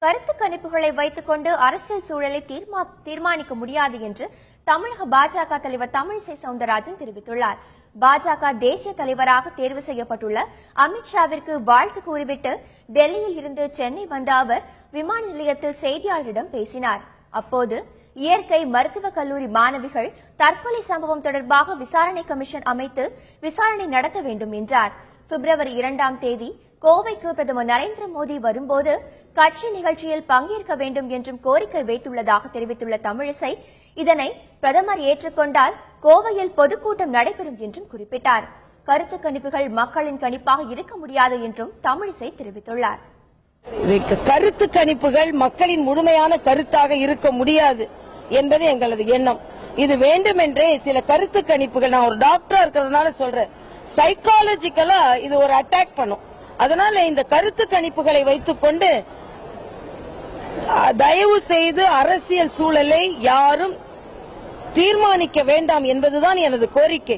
கருத்து கணிப்புகளை வைத்துக் கொண்டு அரசியல் சூழலை தீர்மானிக்க முடியாது என்று தமிழக பாஜக தலைவர் தமிழிசை சவுந்தரராஜன் தெரிவித்துள்ளார். பாஜக தேசிய தலைவராக தேர்வு செய்யப்பட்டுள்ள அமித்ஷாவிற்கு வாழ்த்து கூறிவிட்டு டெல்லியில் இருந்து சென்னை வந்த அவர் விமான நிலையத்தில் செய்தியாளர்களிடம் பேசினார். அப்போது இயற்கை மருத்துவக் கல்லூரி மாணவிகள் தற்கொலை சம்பவம் தொடர்பாக விசாரணை கமிஷன் அமைத்து விசாரணை நடத்த வேண்டும் என்றார். பிப்ரவரி 2ஆம் தேதி கோவைக்கு பிரதமர் நரேந்திர மோடி வரும்போது கட்சி நிகழ்ச்சியில் பங்கேற்க வேண்டும் என்றும் கோரிக்கை வைத்துள்ளதாக தெரிவித்துள்ள தமிழிசை, இதனை பிரதமர் ஏற்றுக்கொண்டால் கோவையில் பொதுக்கூட்டம் நடைபெறும் என்றும் குறிப்பிட்டார். கருத்து கணிப்புகள் மக்களின் கணிப்பாக இருக்க முடியாது என்றும் தமிழிசை தெரிவித்துள்ளார். கருத்து கணிப்புகள் மக்களின் முழுமையான கருத்தாக இருக்க முடியாது என்பது எங்களது எண்ணம். இது வேண்டுமென்றே சில கருத்து கணிப்புகள், நான் ஒரு டாக்டரா இருக்கிறதுனால சொல்றேன், சைக்காலஜிக்கலா இது ஒரு அட்டாக் பண்ணும். அதனால இந்த கருத்து கணிப்புகளை வைத்துக் கொண்டு தயவு செய்து அரசியல் சூழலை யாரும் தீர்மானிக்க வேண்டாம் என்பதுதான் எனது கோரிக்கை.